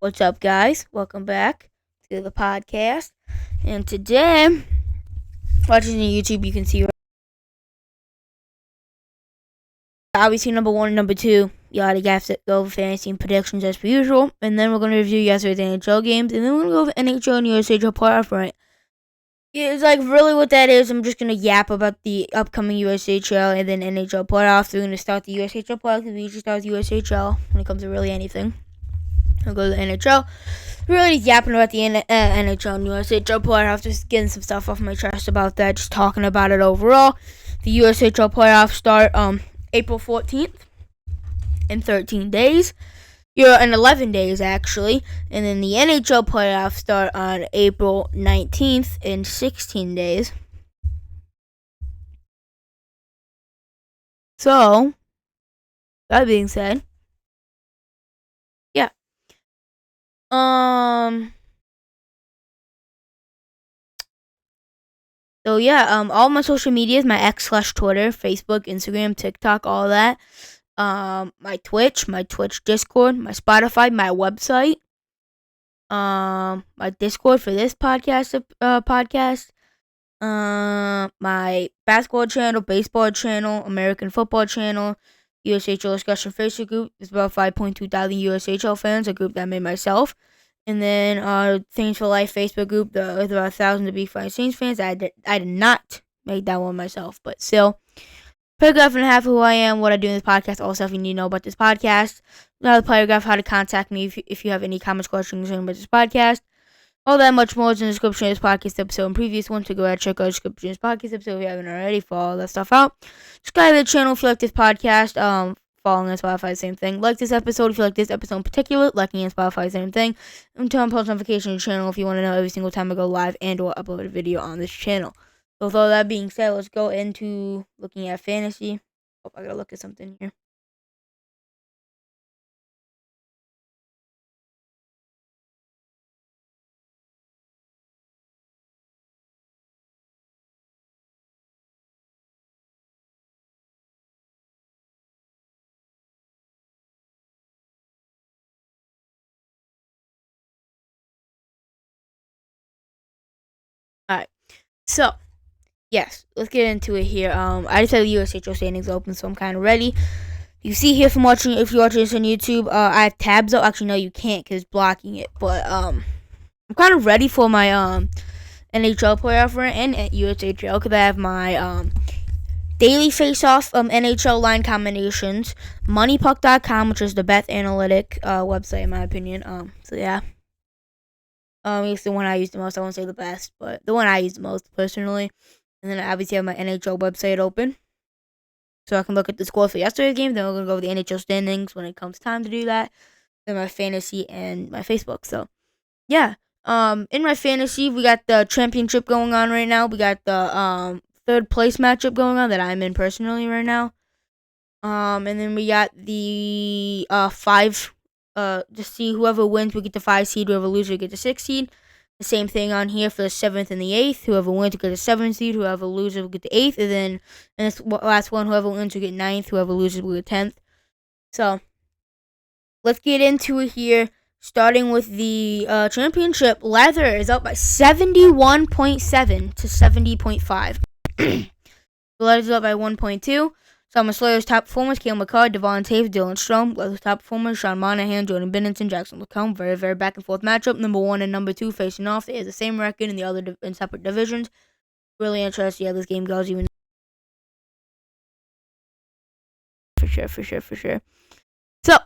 What's up, guys? Welcome back to the podcast. And today, watching the YouTube, you can see obviously number one and number two. You already got to go over fantasy and predictions as per usual. And then we're going to review yesterday's NHL games. And then we're going to go over NHL and USHL playoff rant. It's like really what that is. I'm just going to yap about the upcoming USHL and then NHL playoffs. We're going to start the USHL playoffs because we usually start with USHL when it comes to really anything. I'll go to the NHL. Really yapping about the NHL and USHL playoffs. Just getting some stuff off my chest about that. Just talking about it overall. The USHL playoffs start April 14th in 13 days. In 11 days, actually. And then the NHL playoffs start on April 19th in 16 days. So, that being said, yeah. So yeah, all my social medias, my X/Twitter, Facebook, Instagram, TikTok, all that. My Twitch Discord, my Spotify, my website, my Discord for this podcast, my basketball channel, baseball channel, American football channel, USHL discussion Facebook group. There's about 5.2 thousand USHL fans, a group that I made myself. And then Things for Life Facebook group, with about 1,000 to be Flying Saints fans. I did not make that one myself, but still. Paragraph and a half of who I am, what I do in this podcast, all stuff you need to know about this podcast. Another paragraph, how to contact me if you have any comments, questions about this podcast. All that much more is in the description of this podcast episode and previous one, so go ahead and check out the description of this podcast episode if you haven't already. Follow all that stuff out. Subscribe to the channel if you like this podcast. Following on Spotify, same thing. Like this episode if you like this episode in particular. Liking on Spotify, same thing. And turn on post notification on the channel if you want to know every single time I go live and or upload a video on this channel. So with all that being said, let's go into looking at fantasy. Oh, I gotta look at something here. Alright. So, yes, let's get into it here. I just had the USHL standings open, so I'm kind of ready. You see here from watching, if you're watching this on YouTube, I have tabs up. Actually, no, you can't because it's blocking it. But I'm kind of ready for my NHL playoff run and USHL because I have my daily face-off NHL line combinations, MoneyPuck.com, which is the best analytic website in my opinion. So yeah. It's the one I use the most. I won't say the best, but the one I use the most personally. And then I obviously have my NHL website open, so I can look at the score for yesterday's game. Then we're gonna go over the NHL standings when it comes time to do that. Then my fantasy and my Facebook. So yeah. In my fantasy, we got the championship going on right now. We got the third place matchup going on that I'm in personally right now. And then we got the five. To see whoever wins, we get the 5 seed. Whoever loses, we get the 6 seed. The same thing on here for the 7th and the 8th. Whoever wins, we get the 7th seed. Whoever loses, will get the 8th. And then in this last one, whoever wins, will get 9th. Whoever loses, will get 10th. So let's get into it here. Starting with the championship, Leather is up by 71.7 to 70.5. Leather's up by 1.2. Summer Slayer's top performers, Cale McCarr, Devon Taves, Dylan Strome. Leather's top performers, Sean Monahan, Jordan Binnington, Jackson LaCombe. Very, very back and forth matchup. Number 1 and number 2 facing off. They have the same record in the other in separate divisions. Really interesting how this game goes, even for sure. So,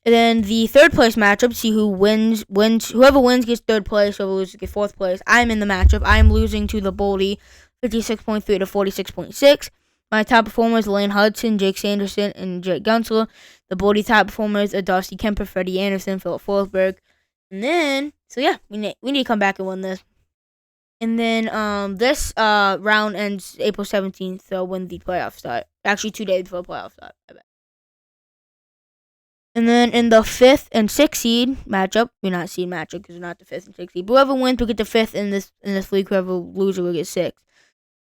and then the third place matchup, see who wins. Whoever wins gets third place, whoever loses gets fourth place. I'm in the matchup. I'm losing to the Boldy, 56.3 to 46.6. My top performers, Lane Hudson, Jake Sanderson, and Jake Gunsler. The Boldy top performers are Darcy Kemper, Freddie Anderson, Philip Forsberg. And then, so yeah, we need to come back and win this. And then this round ends April 17th, so when the playoffs start. Actually, 2 days before the playoffs start, I bet. And then in the 5th and 6th seed matchup, we're not seed matchup because we're not the 5th and 6th seed. But whoever wins will get the 5th in this league. Whoever loses will get 6th.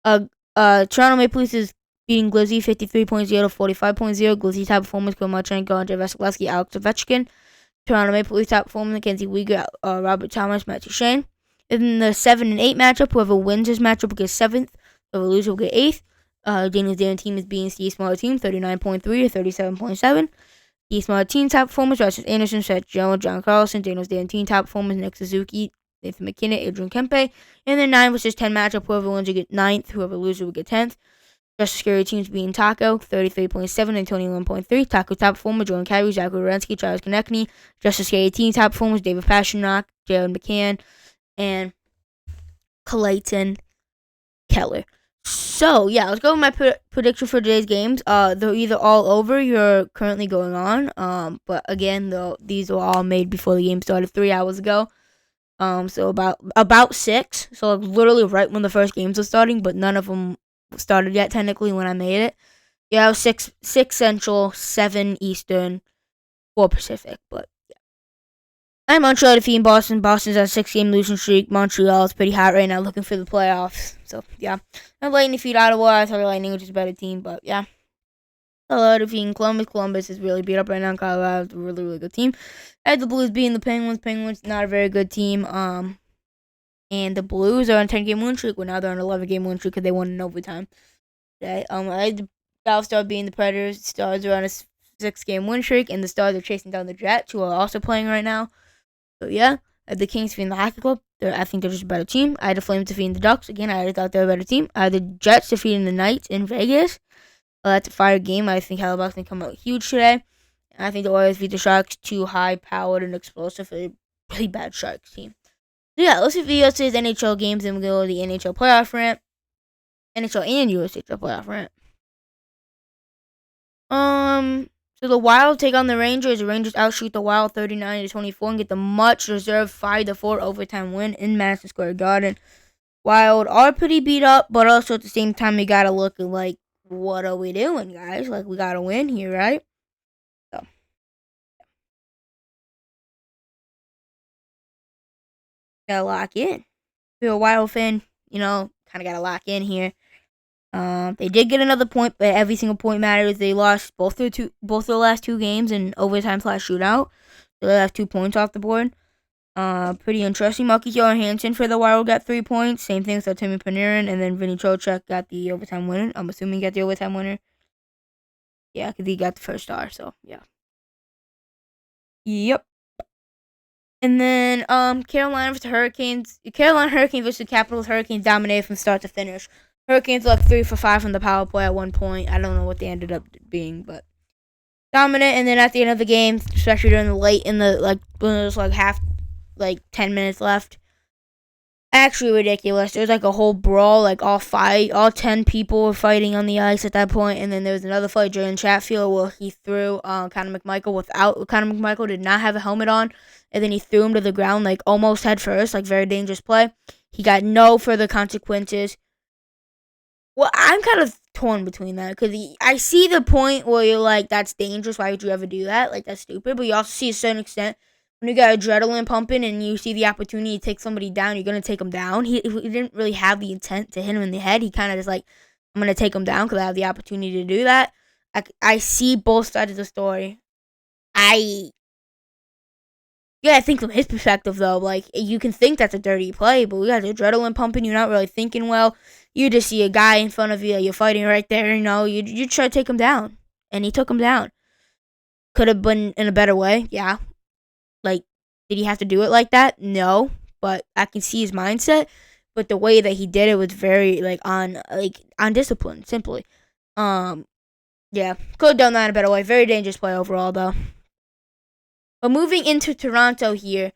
Toronto Maple Leafs is beating Glizzy 53.0 to 45.0. Glizzy top performance, Kirill Marchenko, Andrei Vasilevsky, Alex Ovechkin. Toronto Maple Leafs top performers Mackenzie Weegar, Robert Thomas, Matt Duchene. In the 7 and 8 matchup, whoever wins this matchup will get 7th. Whoever loses will get 8th. Daniel's Darren team is being Steve Smaller team, 39.3 to 37.7. Steve Smaller team top performers, Rasmus Anderson, Seth Jones, John Carlson. Daniel's Darren team top performers, Nick Suzuki, Nathan McKinnon, Adrian Kempe. In the 9 vs 10 matchup, whoever wins will get 9th. Whoever loses will get 10th. Just scary teams being Taco, 33.7 and 21.3. Taco top performer, Jordan Kyrou, Zach Werenski, Charles Konechny. Just scary team top performers, David Pastrnak, Jared McCann, and Clayton Keller. So, yeah, let's go with my prediction for today's games. They're either all over, you're currently going on. But again, though, these were all made before the game started 3 hours ago. So about 6. So like literally right when the first games were starting, but none of them started yet technically when I made it. Yeah, 6 Central, 7 Eastern, 4 Pacific, but yeah. I'm Montreal defeating Boston. Boston's on a 6-game losing streak. Montreal is pretty hot right now, looking for the playoffs. So yeah. And Lightning defeat Ottawa. I thought Lightning was just a better team, but yeah. Colorado defeating Columbus. Columbus is really beat up right now. Colorado's a really, really good team. I had the Blues beating the Penguins. Penguins not a very good team. And the Blues are on a 10-game win streak. Well, now they're on an 11-game win streak because they won in overtime. Okay. I had the Dallas Stars beating the Predators. The Stars are on a 6-game win streak, and the Stars are chasing down the Jets, who are also playing right now. So yeah, I had the Kings defeating the Hockey Club. I think they're just a better team. I had the Flames defeating the Ducks. Again, I thought they were a better team. I had the Jets defeating the Knights in Vegas. That's a fire game. I think Haliburton's going to come out huge today. And I think the Oilers beat the Sharks. Too high-powered and explosive for a really bad Sharks team. So yeah, let's review yesterday's NHL games, and we'll go to the NHL playoff rant. NHL and USHL playoff rant. So the Wild take on the Rangers. The Rangers outshoot the Wild 39-24 and get the much-deserved 5-4 overtime win in Madison Square Garden. Wild are pretty beat up, but also at the same time, we gotta look at like, what are we doing, guys? Like, we gotta win here, right? So, gotta lock in. If you're a Wild fan, kind of gotta lock in here. They did get another point, but every single point matters. They lost both their last 2 games in overtime / shootout. So they have 2 points off the board. Pretty interesting. Marcus Johansson for the Wild got 3 points. Same thing with Timmy Panarin, and then Vinny Trocheck got the overtime winner. I'm assuming he got the overtime winner. Yeah, because he got the first star, so yeah. Yep. And then Carolina Hurricanes versus Capitals. Hurricanes dominated from start to finish. Hurricanes left 3 for 5 from the power play at one point. I don't know what they ended up being, but dominant. And then at the end of the game, especially during the late in the when it was 10 minutes left, actually ridiculous. There was like a whole brawl, like all 10 people were fighting on the ice at that point. And then there was another fight during Chatfield where he threw Connor McMichael without Connor McMichael did not have a helmet on, and then he threw him to the ground like almost head first, like very dangerous play. He got no further consequences. Well, I'm kind of torn between that because I see the point where you're like, that's dangerous. Why would you ever do that? Like, that's stupid. But you also see a certain extent when you got adrenaline pumping and you see the opportunity to take somebody down, you're going to take him down. He didn't really have the intent to hit him in the head. He kind of just like, I'm going to take him down because I have the opportunity to do that. I see both sides of the story. I think from his perspective, though, like, you can think that's a dirty play, but we got adrenaline pumping. You're not really thinking well. You just see a guy in front of you. You're fighting right there. You try to take him down. And he took him down. Could have been in a better way. Yeah. Like, did he have to do it like that? No. But I can see his mindset. But the way that he did it was very, on discipline, simply. Yeah. Could have done that in a better way. Very dangerous play overall, though. But moving into Toronto here,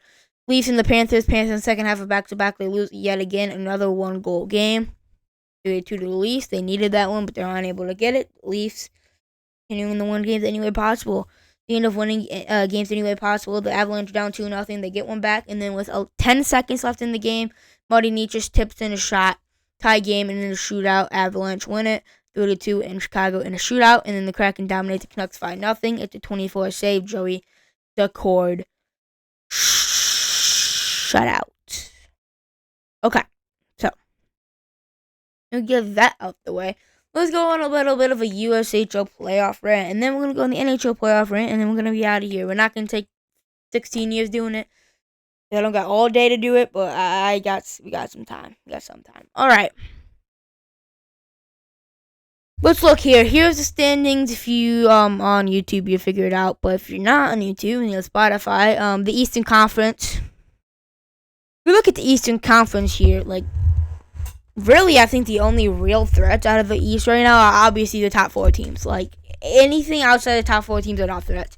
Leafs and the Panthers. Panthers in the second half of back-to-back. They lose yet again. Another 1-goal game. 3-2 to the Leafs. They needed that one, but they're unable to get it. Leafs continuing to win games any way possible. They end up winning games any way possible. The Avalanche down 2-0. They get one back, and then with 10 seconds left in the game, Marty Necas tips in a shot. Tie game, and in a shootout, Avalanche win it 3-2 in Chicago in a shootout, and then the Kraken dominate the Canucks 5-0. It's a 24 save. Joey Daccord shutout. Okay, so we'll get that out the way. Let's go on a little bit of a USHL playoff rant, and then we're going to go on the NHL playoff rant, and then we're going to be out of here. We're not going to take 16 years doing it. They don't got all day to do it, but we got some time. We got some time. All right. Let's look here. Here's the standings. If you on YouTube, you figure it out. But if you're not on YouTube and you're on Spotify, the Eastern Conference. We look at the Eastern Conference here. Like, really, I think the only real threats out of the East right now are obviously the top 4 teams. Like, anything outside the top 4 teams are not threats.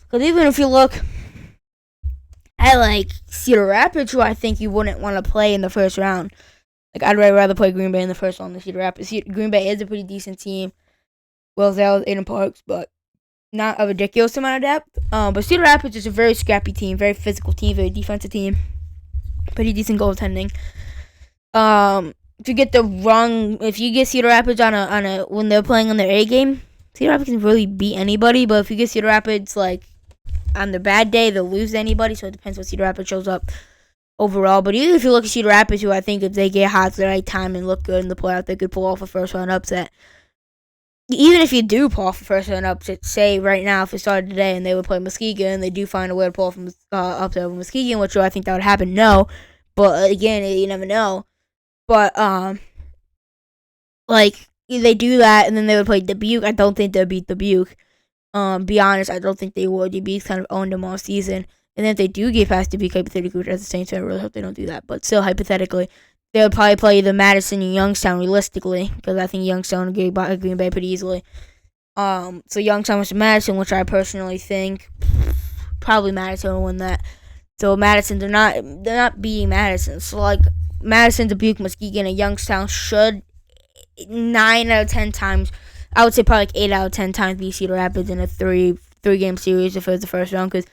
Because even if you look at like Cedar Rapids, who I think you wouldn't want to play in the first round. Like, I'd rather play Green Bay in the first round than Cedar Rapids. Green Bay is a pretty decent team. Well, Zell, Aiden Parks, but not a ridiculous amount of depth. But Cedar Rapids is a very scrappy team, very physical team, very defensive team. Pretty decent goaltending. If you get Cedar Rapids on a when they're playing on their A game, Cedar Rapids can really beat anybody. But if you get Cedar Rapids like on their bad day, they'll lose to anybody. So it depends what Cedar Rapids shows up overall. But even if you look at Cedar Rapids, who I think if they get hot at the right time and look good in the playoff, they could pull off a first round upset. Even if you do pull off a first round upset, say right now if it started today and they would play Muskegon and they do find a way to pull off upset over Muskegon, which I think that would happen. No, but again, you never know. But like if they do that and then they would play Dubuque, I don't think they'll beat Dubuque. Be honest, I don't think they would. Dubuque's kind of owned them all season. And then if they do get past Dubuque, hypothetically, which at the same time, I really hope they don't do that. But still, hypothetically, they would probably play either Madison or Youngstown realistically, because I think Youngstown would get by Green Bay pretty easily. So Youngstown versus Madison, which I personally think probably Madison will win that. So Madison, they're not beating Madison. So like Madison, Dubuque, Muskegon, and Youngstown should 9 out of 10 times. I would say probably like 8 out of 10 times beat Cedar Rapids in a three game series if it was the first round, because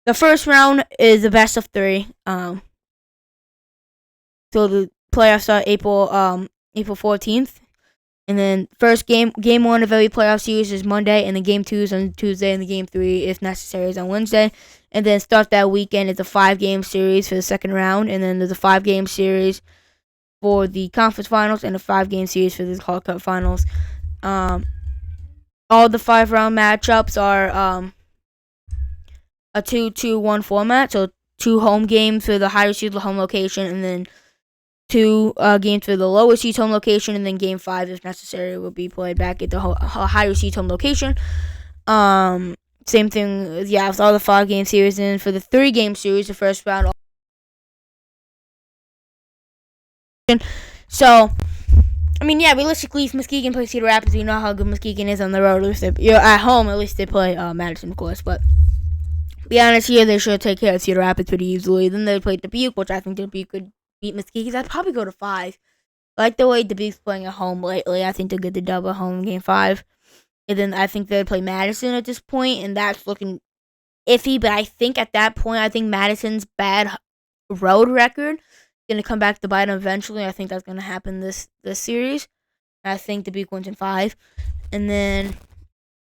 the first round is the best of 3. So the playoffs start April 14th, and then first game 1 of every playoff series is Monday, and then game 2 is on Tuesday, and the game 3, if necessary, is on Wednesday. And then start that weekend is a 5-game series for the second round, and then there's a 5-game series for the conference finals and a 5-game series for the Calder Cup finals. All the 5-round matchups are a 2-2-1 format, so 2 home games for the higher seed home location, and then 2 games for the lower seed home location, and then game 5, if necessary, will be played back at the higher seed home location. Same thing, with all the 5-game series, and for the 3-game series, the first round. So, I mean, realistically, if Muskegon plays Cedar Rapids, you know how good Muskegon is on the road. At least you're at home. At least they play Madison, of course. But be honest, here they should take care of Cedar Rapids pretty easily. Then they play Dubuque, which I think Dubuque could beat Muskegon. I'd probably go to 5. I like the way Dubuque's playing at home lately. I think they'll get the double home game 5. And then I think they'll play Madison at this point, and that's looking iffy. But I think at that point, I think Madison's bad road record going to come back to bite them eventually. I think that's going to happen this series. I think Dubuque wins in 5. And then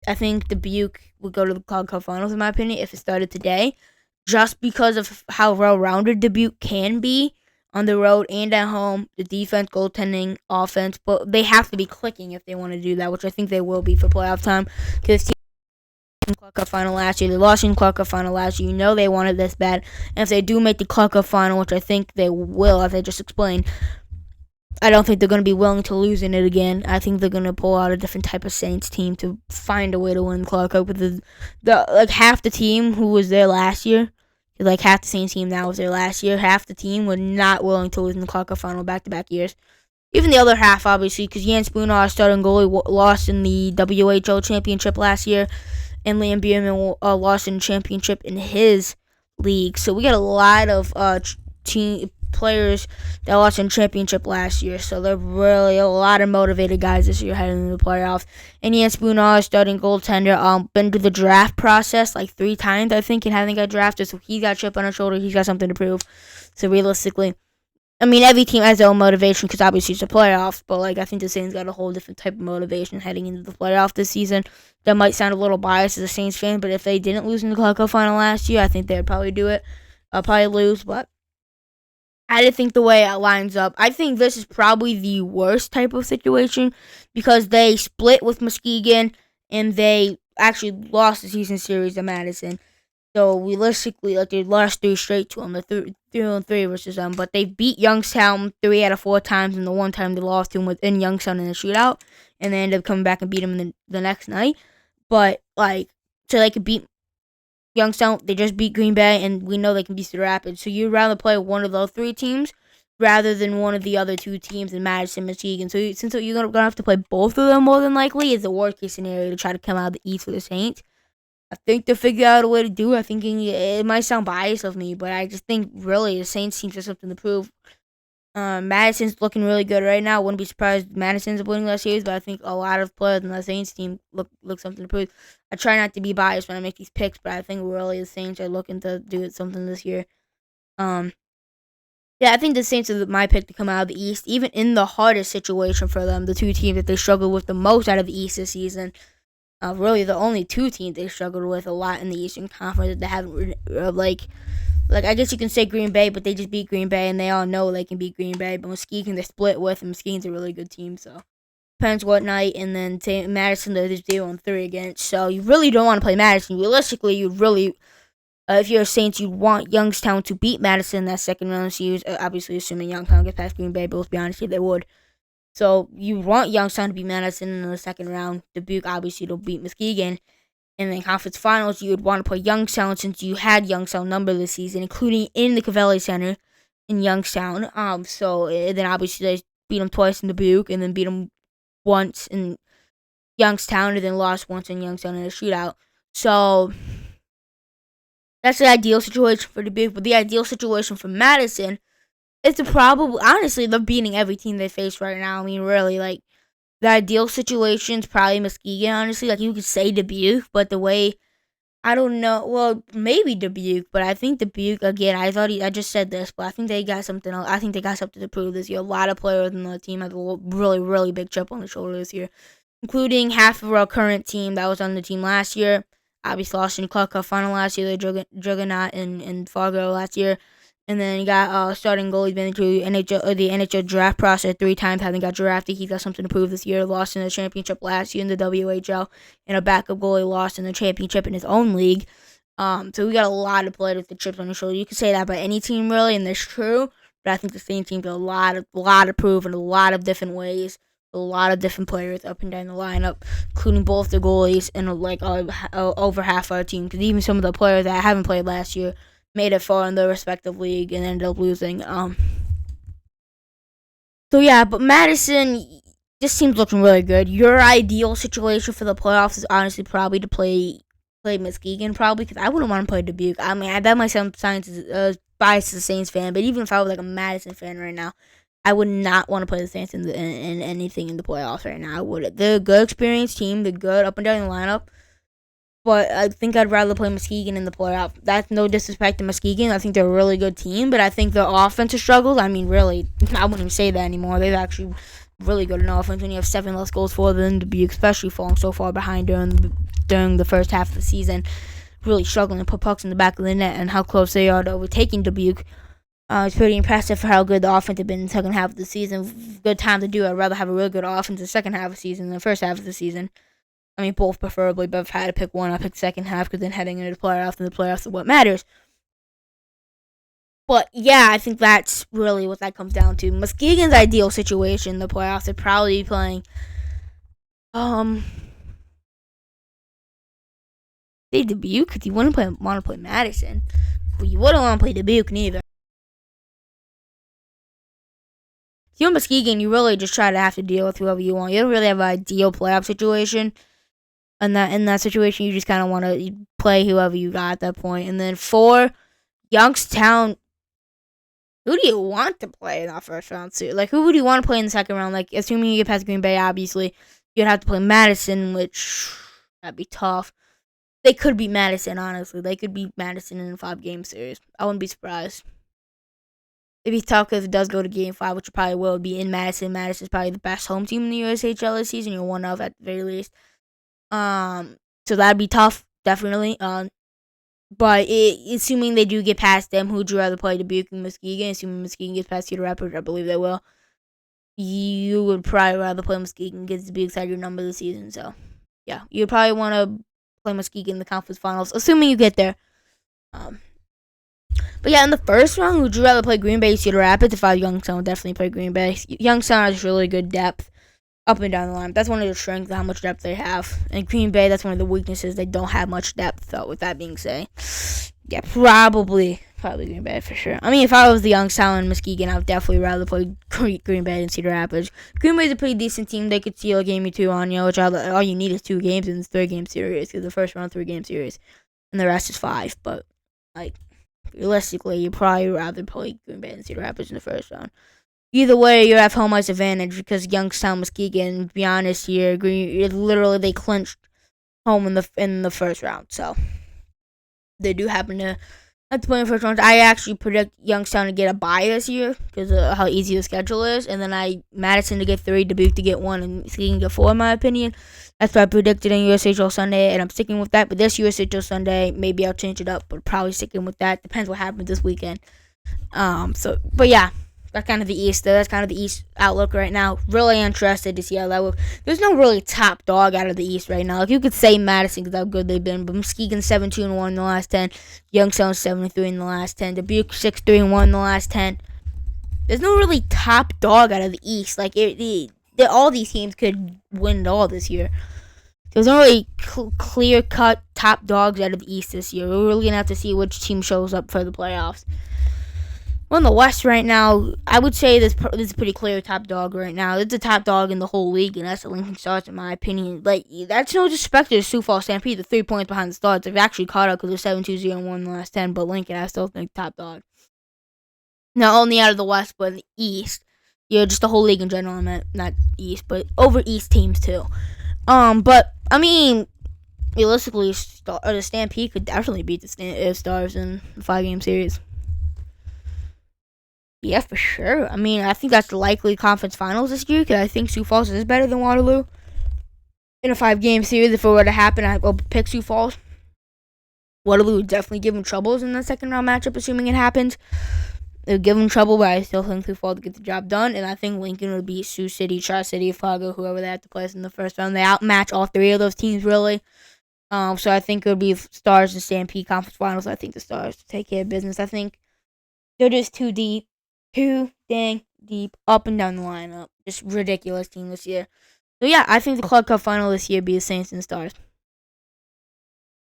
I think Dubuque would go to the Calder Cup finals, in my opinion, if it started today. Just because of how well-rounded Dubuque can be on the road and at home. The defense, goaltending, offense. But they have to be clicking if they want to do that, which I think they will be for playoff time. Because the Calder Cup final last year, they lost in the Calder Cup final last year. You know they wanted this bad. And if they do make the Calder Cup final, which I think they will, as I just explained, I don't think they're going to be willing to lose in it again. I think they're going to pull out a different type of Saints team to find a way to win the Calder Cup. With the half the team who was there last year, like half the Saints team now was there last year, half the team were not willing to lose in the Calder Cup final back-to-back years. Even the other half, obviously, because Jan Spooner, our starting goalie, lost in the WHL championship last year, and Liam Bierman lost in the championship in his league. So we got a lot of team players that lost in championship last year. So they're really a lot of motivated guys this year heading into the playoffs. And Jan Spooner, starting goaltender, been through the draft process like 3 times, I think, and hasn't got drafted. So he got a chip on his shoulder. He's got something to prove. So realistically, I mean, every team has their own motivation because obviously it's the playoffs, but I think the Saints got a whole different type of motivation heading into the playoff this season. That might sound a little biased as a Saints fan, but if they didn't lose in the Calder Cup final last year, I think they'd probably do it. Probably lose, but I didn't think the way it lines up. I think this is probably the worst type of situation because they split with Muskegon and they actually lost the season series to Madison. So realistically, like they lost three straight to them, the 3-3 versus them. But they beat Youngstown 3 out of 4 times, and the one time they lost to them within Youngstown in a shootout, and they ended up coming back and beat them the next night. But like, so they could beat Youngstown, they just beat Green Bay, and we know they can beat Cedar Rapids. So you'd rather play one of those three teams rather than one of the other two teams in Madison, Muskegon. So since you're gonna have to play both of them more than likely, is the worst case scenario to try to come out of the East for the Saints. I think they'll figure out a way to do it. I think it might sound biased of me, but I just think really the Saints team has something to prove. Madison's looking really good right now. Wouldn't be surprised if Madison's winning last series, but I think a lot of players in the Saints team look something to prove. I try not to be biased when I make these picks, but I think really the Saints are looking to do something this year. Yeah, I think the Saints are my pick to come out of the East, even in the hardest situation for them. The two teams that they struggled with the most out of the East this season. Really, the only two teams they struggled with a lot in the Eastern Conference that haven't like I guess you can say Green Bay, but they just beat Green Bay, and they all know they can beat Green Bay. But Muskegon they split with, and Muskegon's a really good team, so depends what night. And then Madison they're just 0-3 against, so you really don't want to play Madison. Realistically, you really, if you're a Saints, you want Youngstown to beat Madison in that second round series. Obviously, assuming Youngstown gets past Green Bay, but let's be honest, if they would. So you want Youngstown to beat Madison in the second round. Dubuque obviously will beat Muskegon. And then conference finals, you would want to play Youngstown since you had Youngstown number this season, including in the Cavelli Center in Youngstown. So then obviously they beat them twice in Dubuque, and then beat them once in Youngstown, and then lost once in Youngstown in a shootout. So that's the ideal situation for Dubuque. But the ideal situation for Madison, it's a probable. Honestly, they're beating every team they face right now. I mean, really, like the ideal situation is probably Muskegon. Honestly, like you could say Dubuque, but the way I don't know. Well, maybe Dubuque, but I think Dubuque again. I just said this, but I think they got something. I think they got something to prove this year. A lot of players in the team have a really, really big chip on the shoulder this year, including half of our current team that was on the team last year. Obviously, lost in the Clark Cup final last year. They juggernaut in Fargo last year. And then you got starting goalie been through the NHL draft process 3 times, having got drafted. He got something to prove this year. Lost in the championship last year in the WHL, and a backup goalie lost in the championship in his own league. So we got a lot of players with the chips on their shoulder. You could say that about any team really, and that's true. But I think the same team got a lot of proof in a lot of different ways. A lot of different players up and down the lineup, including both the goalies and over half our team. Because even some of the players that haven't played last year made it far in their respective league and ended up losing. So yeah, but Madison, this team's looking really good. Your ideal situation for the playoffs is honestly probably to play Muskegon, probably, because I wouldn't want to play Dubuque. I mean, that might sound biased as a Saints fan, but even if I was like a Madison fan right now, I would not want to play the Saints in anything in the playoffs right now. I would. They're a good experienced team. They're good up and down the lineup. But I think I'd rather play Muskegon in the playoff. That's no disrespect to Muskegon. I think they're a really good team, but I think their offensive struggles. I mean, really, I wouldn't even say that anymore. They're actually really good in offense when you have 7 less goals for them to be, especially falling so far behind during the first half of the season. Really struggling to put pucks in the back of the net, and how close they are to overtaking Dubuque. It's pretty impressive for how good the offense has been in the second half of the season. Good time to do it. I'd rather have a really good offense in the second half of the season than the first half of the season. I mean, both preferably, but if I had to pick one, I'd pick second half, because then heading into the playoffs, and the playoffs are what matters. But yeah, I think that's really what that comes down to. Muskegon's ideal situation in the playoffs would probably be playing, say Dubuque, because you wouldn't want to play Madison. But you wouldn't want to play Dubuque neither. If you're Muskegon, you really just try to have to deal with whoever you want. You don't really have an ideal playoff situation. And in that situation, you just kind of want to play whoever you got at that point. And then for Youngstown, who do you want to play in that first round too? Like, who would you want to play in the second round? Like, assuming you get past Green Bay, obviously, you'd have to play Madison, which that'd be tough. They could beat Madison, honestly. They could beat Madison in a 5-game series. I wouldn't be surprised. It'd be tough because it does go to Game 5, which it probably will be in Madison. Madison's probably the best home team in the USHL this season. You're one of, at the very least. So that'd be tough, definitely. But assuming they do get past them, who'd you rather play, Dubuque and Muskegon? Assuming Muskegon gets past Cedar Rapids, I believe they will. You would probably rather play Muskegon because Dubuque's had your number this season. So, yeah, you'd probably want to play Muskegon in the conference finals, assuming you get there. Um, but yeah, in the first round, would you rather play Green Bay, Cedar Rapids? If I was Youngstown, would definitely play Green Bay. Youngstown has really good depth up and down the line. That's one of the strengths of how much depth they have. And Green Bay, that's one of the weaknesses. They don't have much depth. So with that being said, yeah, probably Green Bay for sure. I mean, if I was the Youngstown and Muskegon, I would definitely rather play Green Bay than Cedar Rapids. Green Bay's a pretty decent team. They could steal a game or two on you, which all you need is 2 games in this 3-game series, because the first round 3-game series, and the rest is 5. But like realistically, you probably rather play Green Bay than Cedar Rapids in the first round. Either way, you have home ice advantage because Youngstown, Muskegon, to be honest here, literally they clinched home in the first round. So they do happen to have to play in the first round. I actually predict Youngstown to get a bye this year because of how easy the schedule is, and then Madison to get 3, Dubuque to get 1, and Muskegon to get 4. In my opinion, that's what I predicted in USHL Sunday, and I'm sticking with that. But this USHL Sunday, maybe I'll change it up, but probably sticking with that. Depends what happens this weekend. But yeah. That's kind of the East, though. That's kind of the East outlook right now. Really interested to see how that will. There's no really top dog out of the East right now. Like, you could say Madison because how good they've been, but Muskegon 7-2-1 in the last 10. Youngstown 7-3 in the last 10. Dubuque 6-3-1 in the last 10. There's no really top dog out of the East. Like, all these teams could win it all this year. There's no really clear-cut top dogs out of the East this year. We're really going to have to see which team shows up for the playoffs. Well, in the West right now, I would say this is a pretty clear top dog right now. It's the top dog in the whole league, and that's the Lincoln Stars, in my opinion. Like, that's no disrespect to the Sioux Falls Stampede. The 3 points behind the Stars. They've actually caught up because they're 7-2-0-1 in the last 10, but Lincoln, I still think top dog. Not only out of the West, but the East. Yeah, just the whole league in general, I meant. Not East, but over East teams, too. But, I mean, realistically, the Stampede could definitely beat the Stars in the 5-game series. Yeah, for sure. I mean, I think that's the likely conference finals this year because I think Sioux Falls is better than Waterloo. In a 5-game series, if it were to happen, I will pick Sioux Falls. Waterloo would definitely give them troubles in the second round matchup, assuming it happens. It would give them trouble, but I still think Sioux Falls would get the job done. And I think Lincoln would beat Sioux City, Tri-City, Fargo, whoever they have to play in the first round. They outmatch all 3 of those teams, really. So I think it would be Stars and Stampede conference finals. I think the Stars take care of business. I think they're just too deep. Too dang deep up and down the lineup. Just ridiculous team this year. So yeah, I think the Club Cup final this year be the Saints and Stars.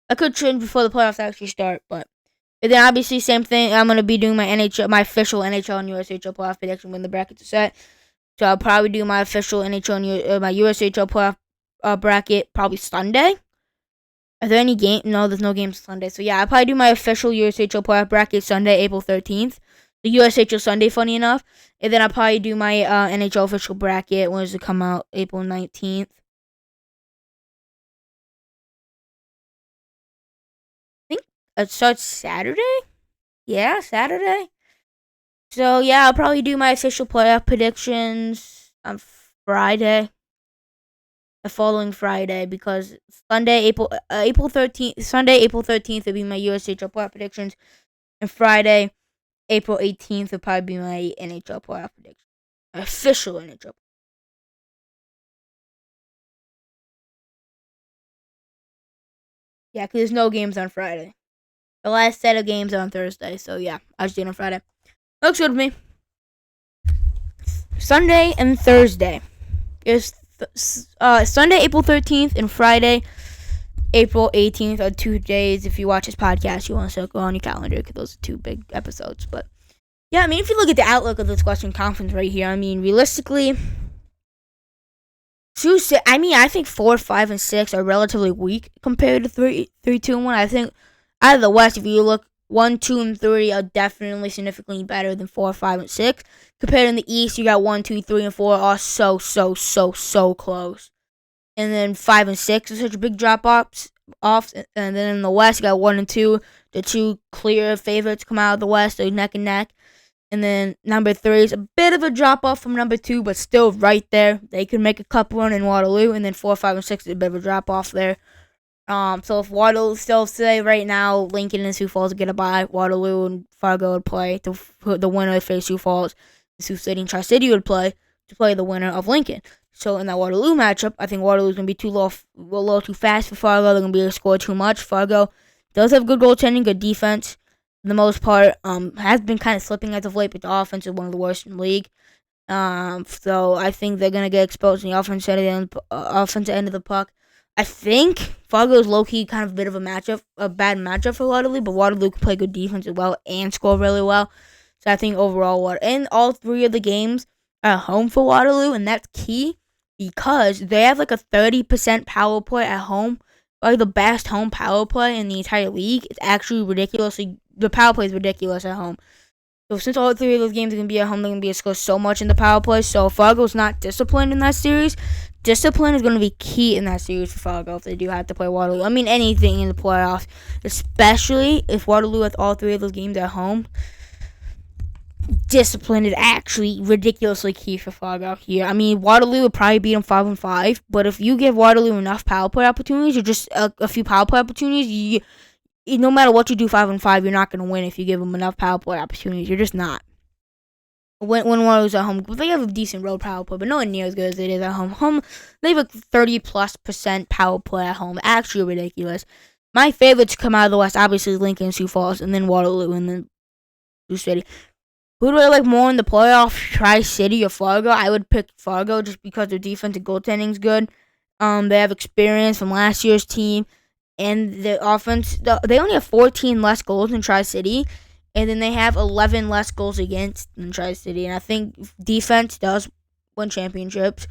I could change before the playoffs actually start, but and then obviously same thing. I'm gonna be doing my official NHL and USHL playoff prediction when the brackets are set. So I'll probably do my official NHL and my USHL playoff bracket probably Sunday. Are there any games? No, there's no games Sunday. So yeah, I'll probably do my official USHL playoff bracket Sunday, April 13th. The USHL Sunday, funny enough. And then I'll probably do my NHL official bracket. When does it come out? April 19th. I think it starts Saturday? Yeah, Saturday. So, yeah, I'll probably do my official playoff predictions on Friday. The following Friday, because Sunday, April 13th will be my USHL playoff predictions. And Friday, April 18th will probably be my NHL playoff prediction. Official NHL. Yeah, because there's no games on Friday. The last set of games are on Thursday. So, yeah, I was doing it on Friday. Looks good to me. Sunday and Thursday. Is Sunday, April 13th, and Friday, April 18th are 2 days. If you watch this podcast, you want to go on your calendar because those are 2 big episodes. But yeah, I mean, if you look at the outlook of this Western Conference right here, I mean, realistically, I think 4, 5, and 6 are relatively weak compared to 3, 2, and 1. I think out of the West, if you look, 1, 2, and 3 are definitely significantly better than 4, 5, and 6. Compared in the East, you got 1, 2, 3, and 4 are so close. And then 5 and 6 are such big drop-offs. And then in the West, you got 1 and 2. The 2 clear favorites come out of the West. They're neck and neck. And then number 3 is a bit of a drop-off from number 2, but still right there. They could make a cup run in Waterloo. And then 4, 5, and 6 is a bit of a drop-off there. So if Waterloo still say right now, Lincoln and Sioux Falls get a bye, Waterloo and Fargo would play. The winner would face Sioux Falls. Sioux City and Tri-City would play to play the winner of Lincoln. So in that Waterloo matchup, I think Waterloo's going to be a little too fast for Fargo. They're going to be able to score too much. Fargo does have good goaltending, good defense. the most part, has been kind of slipping as of late, but the offense is one of the worst in the league. So I think they're gonna get exposed in the offensive end of the puck. I think Fargo is low key kind of a bit of a bad matchup for Waterloo, but Waterloo can play good defense as well and score really well. So I think overall, in all three of the games are home for Waterloo, and that's key because they have like a 30% power play at home, like the best home power play in the entire league. It's actually ridiculously the power play is ridiculous at home. So since all three of those games are going to be at home, they're going to be exposed so much in the power play. So if Fargo's not disciplined in that series, discipline is going to be key in that series for Fargo if they do have to play Waterloo. I mean, anything in the playoffs, especially if Waterloo has all three of those games at home. Discipline is actually ridiculously key for Fargo here. I mean, Waterloo would probably beat them 5-5, but if you give Waterloo enough power play opportunities or just a few power play opportunities, no matter what you do 5-5, you're not going to win if you give them enough power play opportunities. You're just not. When Waterloo's at home, they have a decent road power play, but nowhere near as good as it is at home. They have a 30+% power play at home. Actually ridiculous. My favorites to come out of the West, obviously Lincoln, Sioux Falls, and then Waterloo, and then Sioux City. Who do I like more in the playoffs? Tri-City or Fargo? I would pick Fargo just because their defense and goaltending is good. They have experience from last year's team. And the offense, they only have 14 less goals than Tri-City, and then they have 11 less goals against than Tri-City. And I think defense does win championships.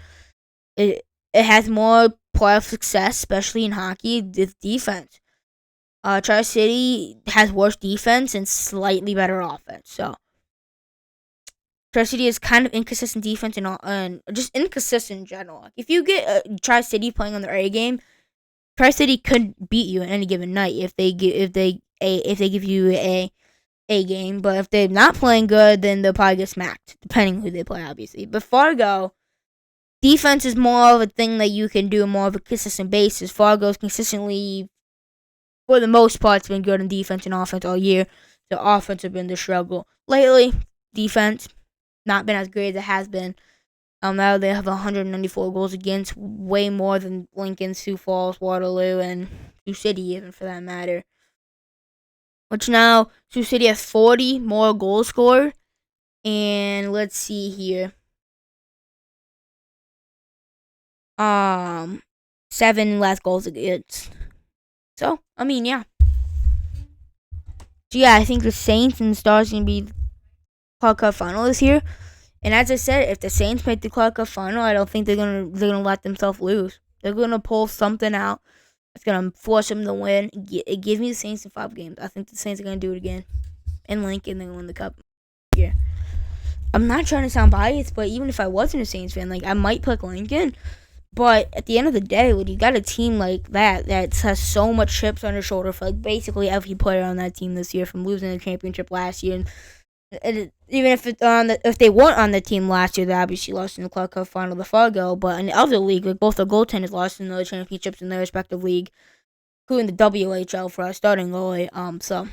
It has more playoff success, especially in hockey, with defense. Tri-City has worse defense and slightly better offense. So Tri-City is kind of inconsistent defense and just inconsistent in general. If you get Tri-City playing on their A game, Tri-City could beat you on any given night if they give you a game, but if they're not playing good, then they'll probably get smacked, depending who they play, obviously. But Fargo, defense is more of a thing that you can do on more of a consistent basis. Fargo's consistently, for the most part, been good in defense and offense all year. The offense has been the struggle. Lately, defense, not been as great as it has been. Now they have 194 goals against, way more than Lincoln, Sioux Falls, Waterloo, and Sioux City, even for that matter. Which now, Sioux City has 40 more goals scored. And let's see here. 7 less goals against. So, I mean, yeah. So, yeah, I think the Saints and the Stars are going to be Clark Cup final this year. And as I said, if the Saints make the Clark Cup final, I don't think they're gonna let themselves lose. They're gonna pull something out. It's gonna force them to win. Give me the Saints in 5 games. I think the Saints are gonna do it again. And Lincoln, they're gonna win the cup. Yeah. I'm not trying to sound biased, but even if I wasn't a Saints fan, I might pick Lincoln. But at the end of the day, when you got a team like that has so much chips on their shoulder for basically every player on that team this year, from losing the championship last year. And even if they weren't on the team last year, they obviously lost in the Clark Cup final to Fargo. But in the other league, both the goaltenders lost in the championships in their respective league, including the WHL for our starting goalie. So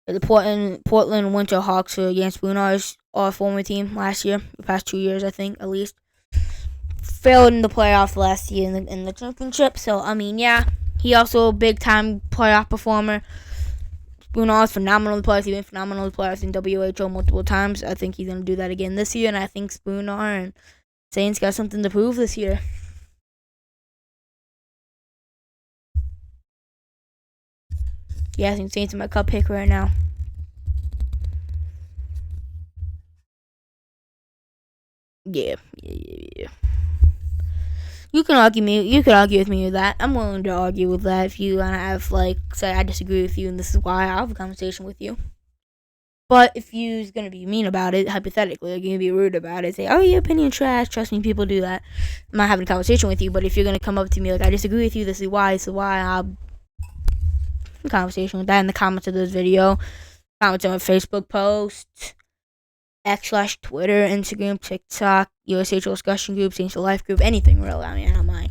the Portland Winter Hawks against Spooners, our former team last year, the past 2 years, I think at least, failed in the playoffs last year in the championship. So I mean, yeah, he also a big time playoff performer. Spooners phenomenal players. He's been phenomenal players in WHL multiple times. I think he's going to do that again this year, and I think Spooner and Saints got something to prove this year. Yeah, I think Saints are my cup pick right now. Yeah. You can argue with me with that. I'm willing to argue with that if you want to have, say I disagree with you and this is why I'll have a conversation with you. But if you're going to be mean about it, hypothetically, you're going to be rude about it, say, oh, your opinion trash, trust me, people do that. I'm not having a conversation with you, but if you're going to come up to me I disagree with you, this is why, I'll have a conversation with that in the comments of this video, comments on my Facebook post, X/Twitter, Instagram, TikTok, USHL discussion group, Saints for Life group, anything really. I mean, I don't mind.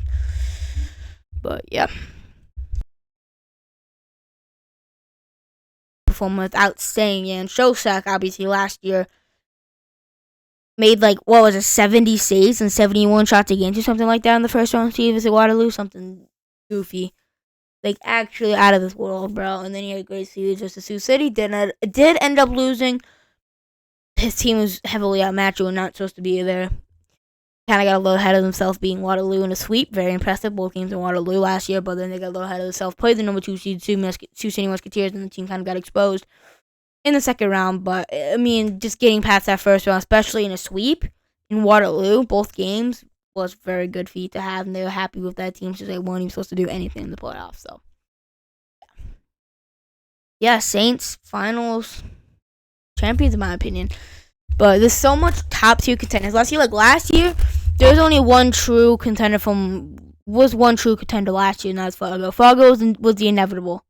But yeah. Performance without saying, and Shosak obviously last year made 70 saves and 71 shots against or something like that in the first round series at Waterloo, something goofy. like actually out of this world, bro. And then he had a great series just to Sioux City. Did end up losing. His team was heavily outmatched and not supposed to be there. Kind of got a little ahead of themselves being Waterloo in a sweep. Very impressive. Both games in Waterloo last year, but then they got a little ahead of themselves. Played the number 2 seed Sioux City Musketeers, and the team kind of got exposed in the second round. But I mean, just getting past that first round, especially in a sweep in Waterloo, both games was a very good feat to have, and they were happy with that team since they weren't even supposed to do anything in the playoffs. So, yeah, Saints finals champions in my opinion. But there's so much top tier contenders. Last year, there was only one true contender last year, and that's Fargo. Fargo was the inevitable.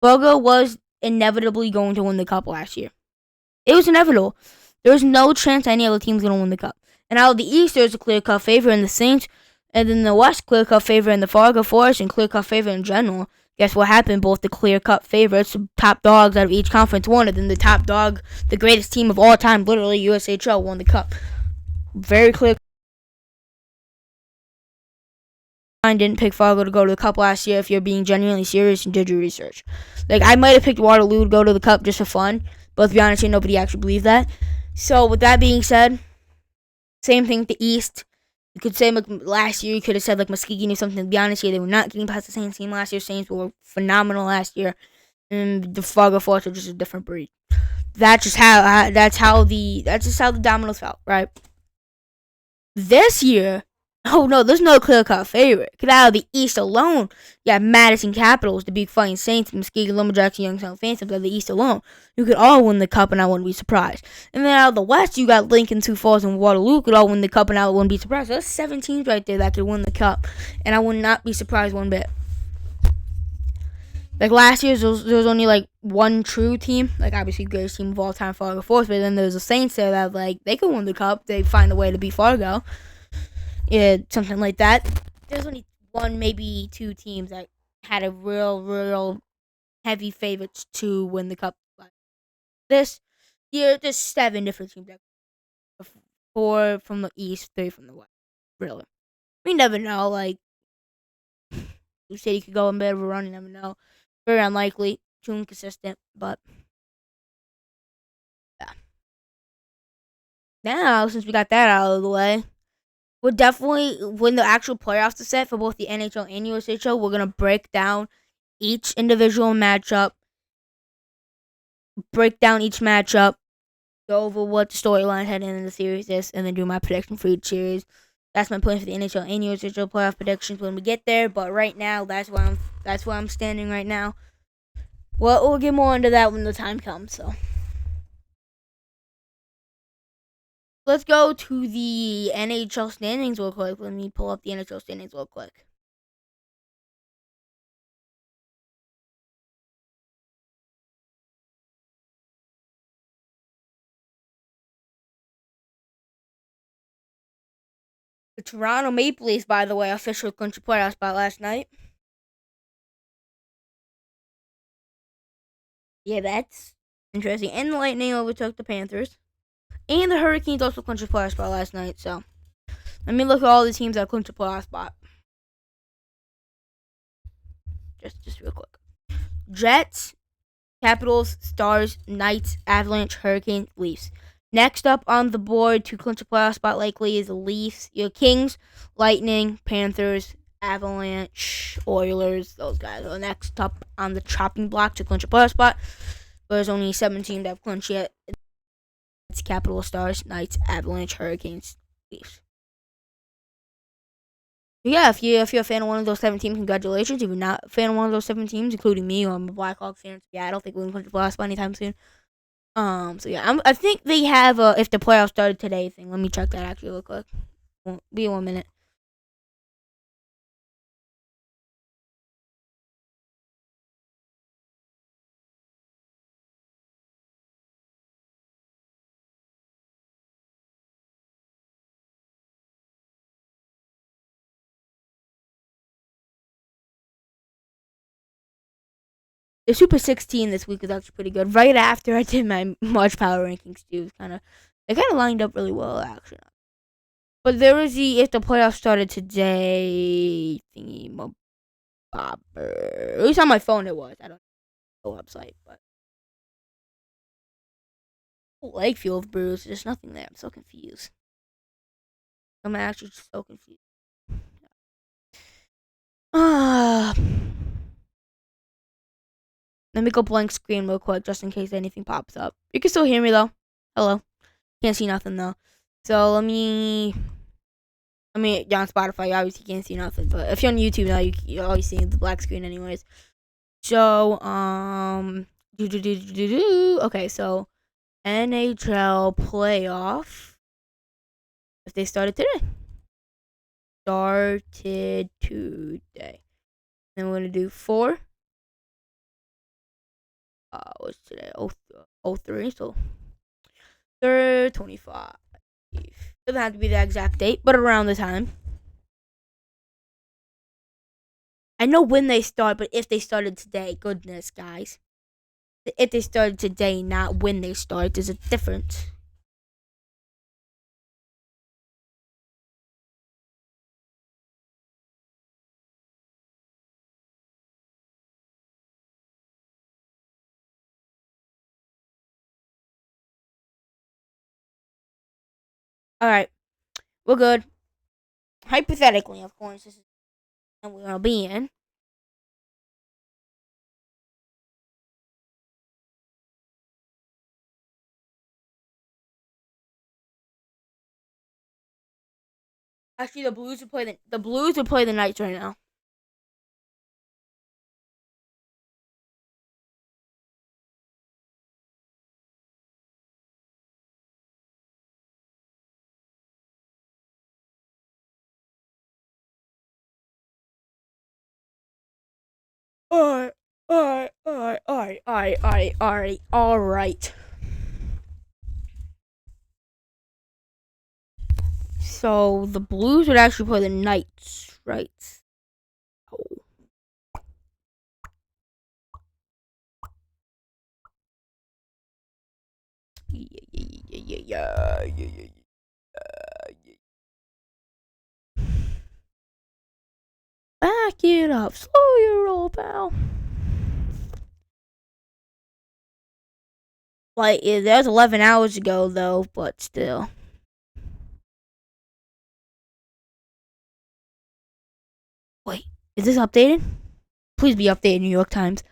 Fargo was inevitably going to win the cup last year. It was inevitable. There was no chance any other team was going to win the cup. And out of the East, there's a clear-cut favorite in the Saints, and then the West, clear-cut favorite in the Fargo Forest, and clear-cut favorite in general. Guess what happened? Both the clear-cut favorites, top dogs out of each conference won, and then the top dog, the greatest team of all time, literally USHL, won the cup. Very clear. I didn't pick Fargo to go to the cup last year if you're being genuinely serious and did your research. Like, I might have picked Waterloo to go to the cup just for fun, but to be honest, nobody actually believed that. So, with that being said, same thing with the East. You could say like last year, you could have said like Muskegon or something. To be honest, they were not getting past the Saints team last year. Saints were phenomenal last year, and the Fargo Force are just a different breed. That's just how the dominoes felt, right? This year, oh no, there's no clear-cut favorite. Because out of the East alone, you got Madison Capitals, the big fighting Saints, Muskegon Lumberjacks, and Youngstown Phantoms. Out of the East alone, you could all win the cup, and I wouldn't be surprised. And then out of the West, you got Lincoln, Sioux Falls, and Waterloo could all win the cup, and I wouldn't be surprised. So that's 7 teams right there that could win the cup, and I would not be surprised one bit. Like last year, there was only like one true team, like obviously greatest team of all time, Fargo Force. But then there's the Saints there that like they could win the cup. They find a way to beat Fargo, yeah, something like that. There's only one, maybe two teams that had a real heavy favorites to win the cup. But this year, there's 7 different teams. 4 from the East, 3 from the West. Really, we never know. Like, you said, you could go a bit of a run. You never know. Very unlikely, too inconsistent, but yeah. Now, since we got that out of the way, we're definitely, when the actual playoffs are set for both the NHL and USHL, we're going to break down each individual matchup, go over what the storyline heading into the series is, and then do my prediction for each series. That's my plan for the NHL and USHL playoff predictions when we get there, but right now, that's where I'm standing right now. Well, we'll get more into that when the time comes, so. Let's go to the NHL standings real quick. Let me pull up the NHL standings real quick. The Toronto Maple Leafs, by the way, officially clinched a playoff spot last night. Yeah, that's interesting. And the Lightning overtook the Panthers. And the Hurricanes also clinched a playoff spot last night, so. Let me look at all the teams that clinched a playoff spot. Just real quick. Jets, Capitals, Stars, Knights, Avalanche, Hurricanes, Leafs. Next up on the board to clinch a playoff spot likely is the Leafs, your Kings, Lightning, Panthers, Avalanche, Oilers. Those guys are next up on the chopping block to clinch a playoff spot. But there's only 7 teams that have clinched yet. It's Capitals, Stars, Knights, Avalanche, Hurricanes, Leafs. Yeah, if you're a fan of one of those 7 teams, congratulations. If you're not a fan of one of those 7 teams, including me, I'm a Blackhawks fan. So yeah, I don't think we're going to clinch the playoffs anytime soon. So yeah, I think they have a if the playoffs started today thing. Let me check that actually real quick. Won't be 1 minute. The Super 16 this week was actually pretty good. Right after I did my March Power Rankings too, it kind of lined up really well actually. But there was the if the playoffs started today thingy. At least on my phone it was. I don't know the website, but like Field Brews, there's nothing there. I'm so confused. I'm actually so confused. Ah. Let me go blank screen real quick just in case anything pops up. You can still hear me though. Hello. Can't see nothing though. So let me. Yeah, on Spotify, you obviously can't see nothing. But if you're on YouTube now, you're always seeing the black screen, anyways. So, okay, so NHL playoff. If they started today. Started today. Then we're gonna do 4. What's today? 03, so 3rd, 25. Doesn't have to be the exact date, but around the time. I know when they start, but if they started today, goodness, guys. If they started today, not when they start, there's a difference. Alright, we're good. Hypothetically, of course, this is what we're gonna be in. Actually, the Blues would play the Knights right now. Alright. So the Blues would actually play the Knights, right? Oh. Yeah. Back it up, slow your roll, pal. Like, that was 11 hours ago, though, but still. Wait, is this updated? Please be updated, New York Times.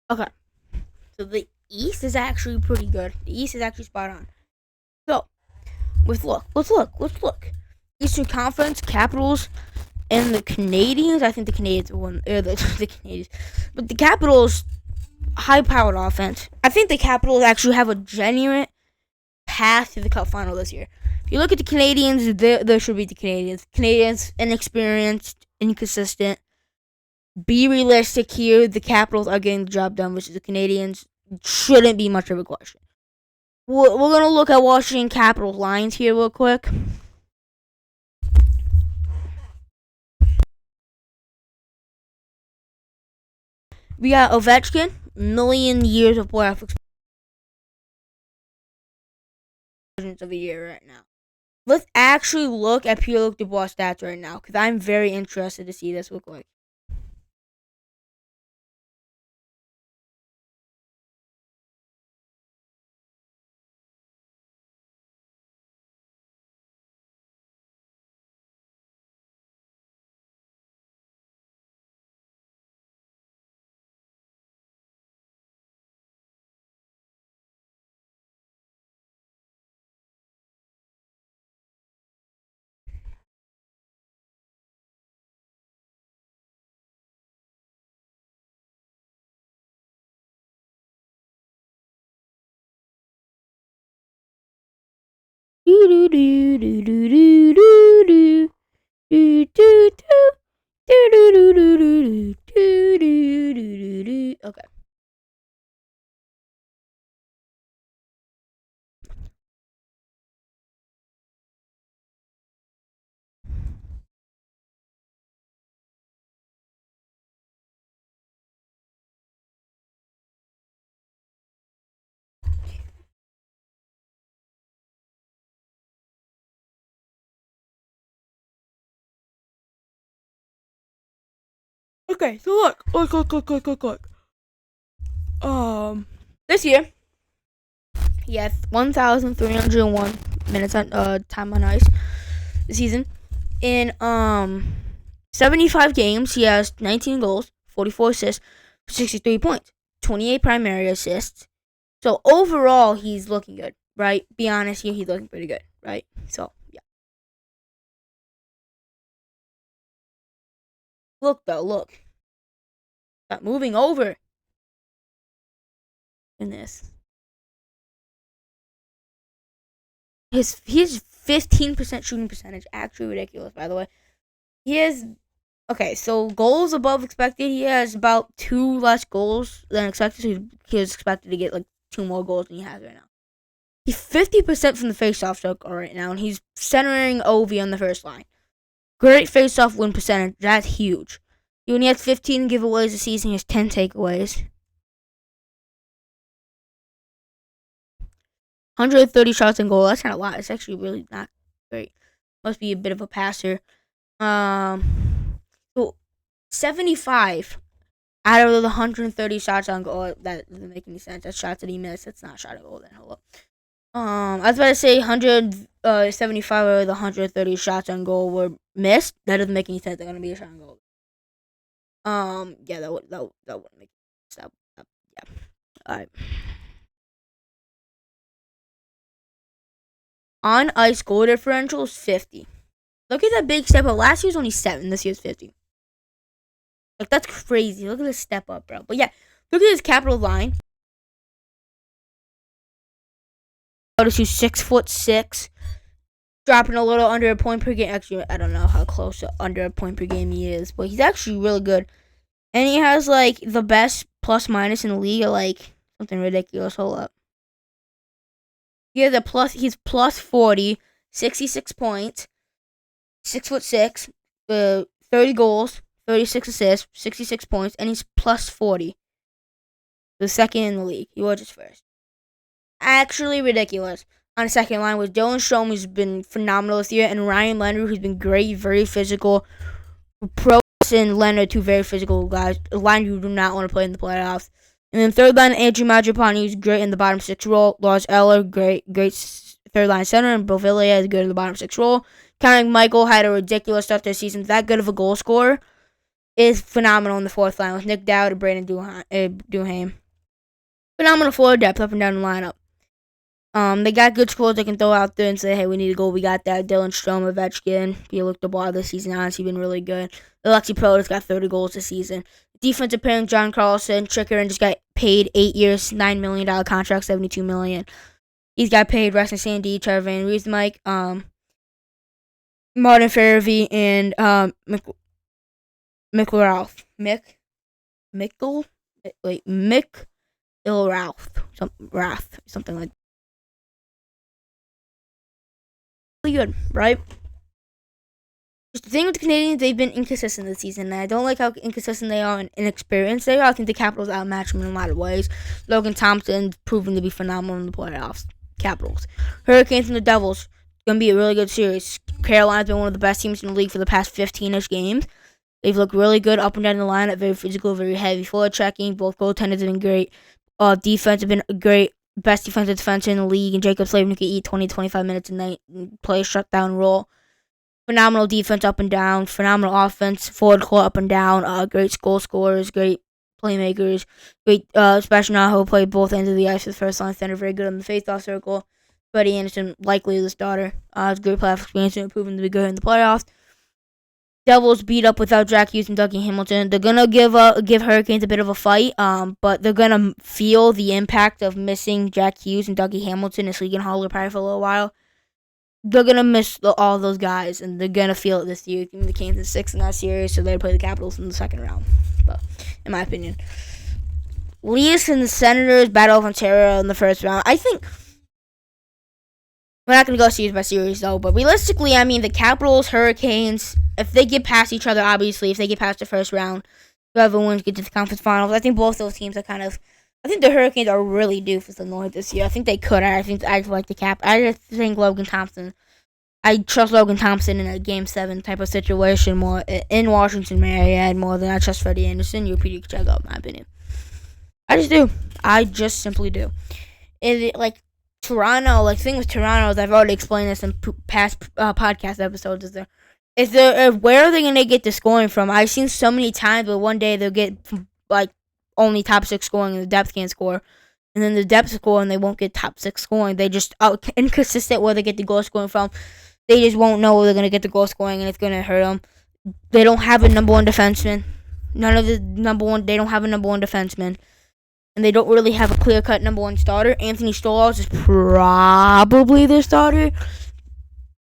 Okay, so the East is actually pretty good. The East is actually spot on. So, let's look. Eastern Conference, Capitals, and the Canadiens. I think the Canadiens won. The Canadiens, but the Capitals, high-powered offense. I think the Capitals actually have a genuine path to the Cup final this year. If you look at the Canadiens, there should be the Canadiens. Canadiens, inexperienced, inconsistent. Be realistic here. The Capitals are getting the job done, versus the Canadiens. Shouldn't be much of a question. We're gonna look at Washington Capitals lines here real quick. We got Ovechkin, million years of playoff experience of a year right now. Let's actually look at Pierre-Luc Dubois stats right now, because I'm very interested to see this look like. Okay, so look. This year he had 1,301 minutes on time on ice this season. In 75 games, he has 19 goals, 44 assists, 63 points, 28 primary assists. So overall, he's looking good, right? Be honest here, he's looking pretty good, right? So yeah. Look though, look. Stop moving over in this. His 15% shooting percentage, actually ridiculous, by the way. He has so goals above expected. He has about 2 less goals than expected. So he was expected to get like 2 more goals than he has right now. He's 50% from the faceoff circle right now, and he's centering Ovi on the first line. Great faceoff win percentage. That's huge. He only has 15 giveaways a season. He has 10 takeaways. 130 shots and goal. That's not a lot. It's actually really not great. Must be a bit of a passer. So 75 out of the 130 shots on goal. That doesn't make any sense. That's shots that he missed. That's not a shot on goal. Then hello. I was about to say 175 out of the 130 shots on goal were missed. That doesn't make any sense. They're gonna be a shot on goal. Yeah, that wouldn't make sense. Yeah. All right. On ice goal differential is 50. Look at that big step up. Last year was only 7. This year's 50. Like, that's crazy. Look at this step up, bro. But yeah, look at his capital line. Notice he's 6'6", dropping a little under a point per game. Actually, I don't know how close to under a point per game he is, but he's actually really good. And he has like the best plus minus in the league, like something ridiculous. Hold up. He has he's plus 40, 66 points, 6'6", 30 goals, 36 assists, 66 points, and he's plus 40. The second in the league. He was just first. Actually ridiculous. On the second line was Dylan Strome, who's been phenomenal this year, and Ryan Leonard, who's been great, very physical. Pro and Leonard, two very physical guys. A line you do not want to play in the playoffs. And then third line, Andrew Mangiapane, who's great in the bottom 6 role. Lars Eller, great third line center, and Bovillia is good in the bottom 6 role. Conor Michael had a ridiculous start this season. That good of a goal scorer is phenomenal in the fourth line with Nick Dowd and Brandon Duhaime. Phenomenal forward depth up and down the lineup. They got good scores they can throw out there and say, hey, we need a goal. We got that. Dylan Strome, Ovechkin. If you look at the bar this season, honestly, been really good. Alexi Protas got 30 goals this season. Defensive pairing, John Carlson, Tricker, just got paid 8 years, $9 million contract, $72 million. He's got paid. Rasmus Sandin, Trevor Van Riemsdyk, Martin Fehervary, and Mick Ilrath, something like that. Really good, right? Just the thing with the Canadians, they've been inconsistent this season, and I don't like how inconsistent they are and inexperienced they are. I think the Capitals outmatch them in a lot of ways. Logan Thompson's proven to be phenomenal in the playoffs. Capitals. Hurricanes and the Devils. Going to be a really good series. Carolina's been one of the best teams in the league for the past 15-ish games. They've looked really good up and down the lineup, very physical, very heavy forward checking. Both goaltenders have been great. Defense have been great. Best defensive defenseman in the league, and Jacob Slavin can eat 20-25 minutes a night and play a shutdown role. Phenomenal defense up and down. Phenomenal offense. Forward core up and down. Great goal scorers. Great playmakers. Great Sebastian Aho played both ends of the ice for the first line center. Very good on the faceoff circle. Freddie Anderson, likely the starter. It's a great playoff experience and proven to be good in the playoffs. Devils beat up without Jack Hughes and Dougie Hamilton. They're gonna give Hurricanes a bit of a fight, but they're gonna feel the impact of missing Jack Hughes and Dougie Hamilton and Sleegan Holler probably for a little while. They're gonna miss all those guys, and they're gonna feel it this year. The Canes are 6 in that series, so they play the Capitals in the second round. But in my opinion, Leafs and the Senators battle of Ontario in the first round. I think. We're not going to go series by series, though. But realistically, I mean, the Capitals, Hurricanes, if they get past each other, obviously, if they get past the first round, whoever wins gets to the conference finals. I think both those teams are kind of... I think the Hurricanes are really due for the North this year. I think they could. I think I like the Cap. I just think Logan Thompson... I trust Logan Thompson in a Game 7 type of situation more in Washington Marriott more than I trust Freddie Anderson. You can check out my opinion. I just do. I just simply do. Like Toronto, like thing with Toronto is I've already explained this in past podcast episodes. Where are they gonna get the scoring from? I've seen so many times, but one day they'll get like only top 6 scoring and the depth can't score, and then the depth score and they won't get top 6 scoring. They just inconsistent where they get the goal scoring from. They just won't know where they're gonna get the goal scoring, and it's gonna hurt them. They don't have a number one defenseman. None of the number one. They don't have a number one defenseman. And they don't really have a clear-cut number one starter. Anthony Stolarz is probably their starter,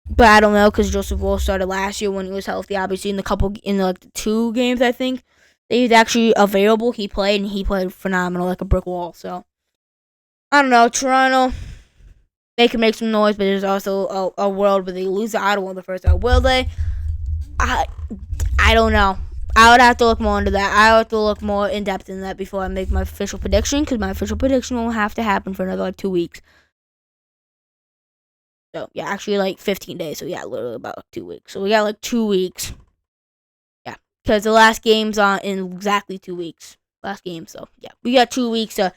but I don't know because Joseph Woll started last year when he was healthy. Obviously, in the 2 games I think that he was actually available, he played phenomenal, like a brick wall. So I don't know, Toronto. They can make some noise, but there's also a world where they lose to Ottawa in the first round. Will they? I don't know. I would have to look more into that. I would have to look more in depth in that before I make my official prediction, because my official prediction won't have to happen for another 2 weeks. So yeah, actually like 15 days. So yeah, literally about 2 weeks. So we got like 2 weeks. Yeah, because the last game's on in exactly 2 weeks. Last game. So yeah, we got 2 weeks to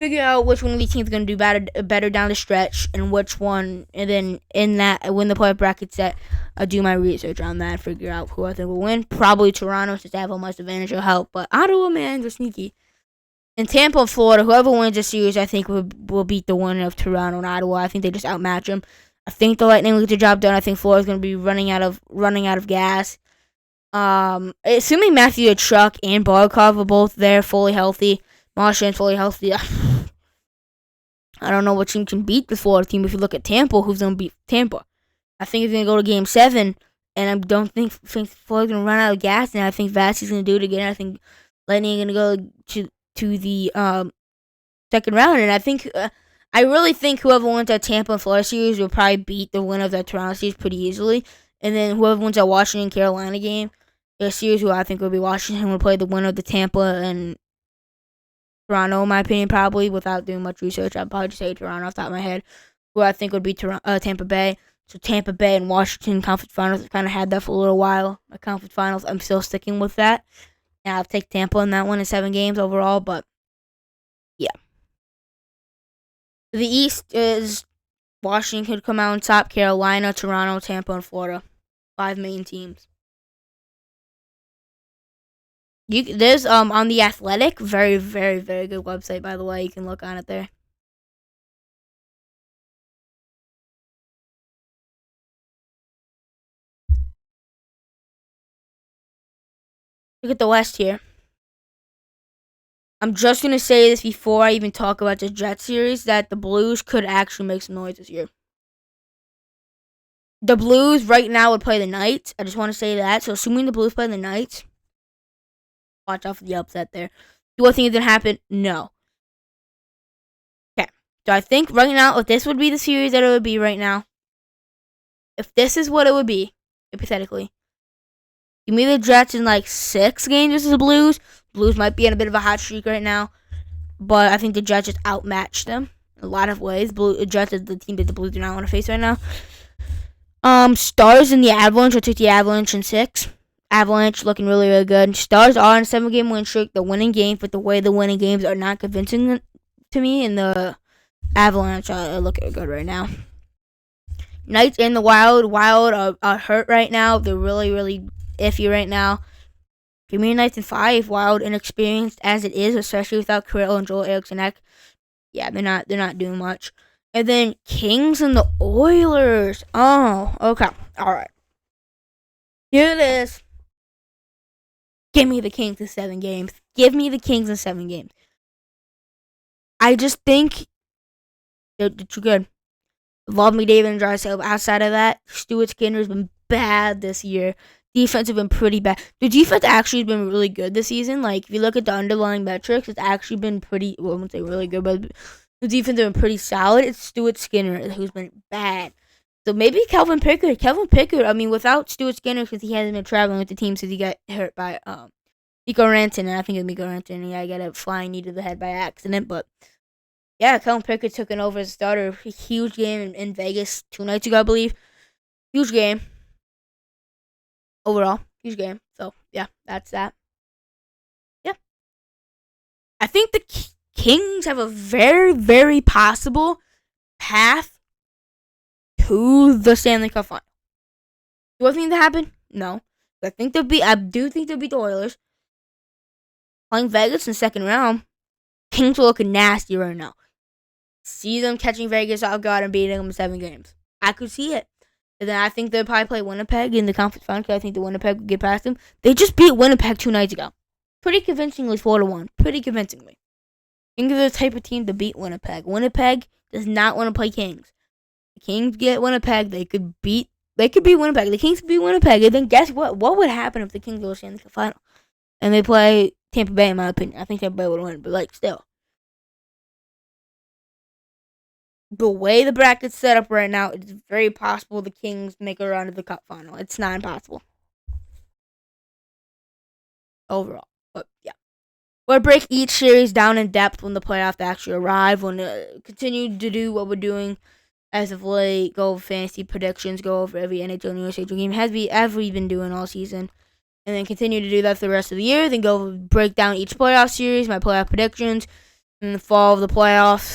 figure out which one of these teams is going to do better down the stretch, and which one, and then in that, when the playoff bracket's set, I'll do my research on that, figure out who I think will win. Probably Toronto, since they have a much advantage will help, but Ottawa, man, they're sneaky. And Tampa and Florida, whoever wins this series, I think will beat the winner of Toronto and Ottawa. I think they just outmatch them. I think the Lightning will get the job done. I think Florida's going to be running out of gas. Assuming Matthew Tkachuk and Barkov are both there, fully healthy. Marchand's fully healthy. I don't know what team can beat the Florida team. If you look at Tampa, who's going to beat Tampa? I think it's going to go to Game 7, and I don't think Florida's going to run out of gas, and I think Vasi's going to do it again. I think Lightning are going to go to the second round, and I really think whoever wins that Tampa and Florida series will probably beat the winner of that Toronto series pretty easily, and then whoever wins that Washington-Carolina game, the series who I think will be Washington will play the winner of the Tampa and Toronto, in my opinion, probably, without doing much research. I'd probably just say Toronto off the top of my head, who I think would be Tampa Bay. So Tampa Bay and Washington conference finals. I kind of had that for a little while. My conference finals, I'm still sticking with that. And I'll take Tampa in that one in 7 games overall, but yeah. The East is Washington could come out on top, Carolina, Toronto, Tampa, and Florida. 5 main teams. There's on The Athletic, very, very, very good website, by the way. You can look on it there. Look at the West here. I'm just going to say this before I even talk about the Jet series, that the Blues could actually make some noise this year. The Blues right now would play the Knights. I just want to say that. So assuming the Blues play the Knights, watch out for the upset there. Do I think it's going to happen? No. Okay. So I think right now, if this would be the series that it would be right now, if this is what it would be, hypothetically, give me the Jets in like 6 games versus the Blues. Blues might be in a bit of a hot streak right now, but I think the Jets just outmatched them in a lot of ways. Jets is the team that the Blues do not want to face right now. Stars in the Avalanche. I'll take the Avalanche in 6. Avalanche looking really, really good. Stars are on a 7-game win streak. They're winning games, but the way the winning games are not convincing to me. And the Avalanche are looking good right now. Knights and the Wild. Wild are hurt right now. They're really, really iffy right now. Give me a Knights in 5. Wild, inexperienced as it is, especially without Kirill and Joel Eriksson. Yeah, they're not doing much. And then Kings and the Oilers. Oh, okay. All right. Here it is. Give me the Kings in 7 games. Give me the Kings in 7 games. I just think they're too good. Love McDavid and Draisaitl. Outside of that, Stuart Skinner's been bad this year. Defense have been pretty bad. The defense actually has been really good this season. Like, if you look at the underlying metrics, it's actually been pretty, well, I wouldn't say really good, but the defense has been pretty solid. It's Stuart Skinner who's been bad. So maybe Kelvin Pickard. I mean, without Stuart Skinner, because he hasn't been traveling with the team since he got hurt by Mikko Rantanen. And I think it was Mikko Rantanen. Yeah, I got a flying knee to the head by accident. But yeah, Kelvin Pickard took it over as a starter. A huge game in Vegas 2 nights ago, I believe. Huge game. Overall, huge game. So, yeah, that's that. Yeah. I think the Kings have a very, very possible path to the Stanley Cup final. Do I think that happen? No. I do think they'll beat the Oilers. Playing Vegas in the second round. Kings are looking nasty right now. See them catching Vegas off guard and beating them in 7 games. I could see it. And then I think they'll probably play Winnipeg in the conference final because I think the Winnipeg will get past them. They just beat Winnipeg 2 nights ago. Pretty convincingly, 4-1. Pretty convincingly. Kings are the type of team to beat Winnipeg. Winnipeg does not want to play Kings. The Kings get Winnipeg. They could beat Winnipeg. The Kings could beat Winnipeg. And then guess what? What would happen if the Kings go to the Stanley final? And they play Tampa Bay, in my opinion. I think Tampa Bay would win. But, still. The way the bracket's set up right now, it's very possible the Kings make a run to the Cup final. It's not impossible. Overall. But, yeah. We'll break each series down in depth when the playoffs actually arrive. We'll continue to do what we're doing as of late. Go over fantasy predictions. Go over every NHL and USHL game. As we've been doing all season. And then continue to do that for the rest of the year. Then go break down each playoff series, my playoff predictions. In the fall of the playoffs,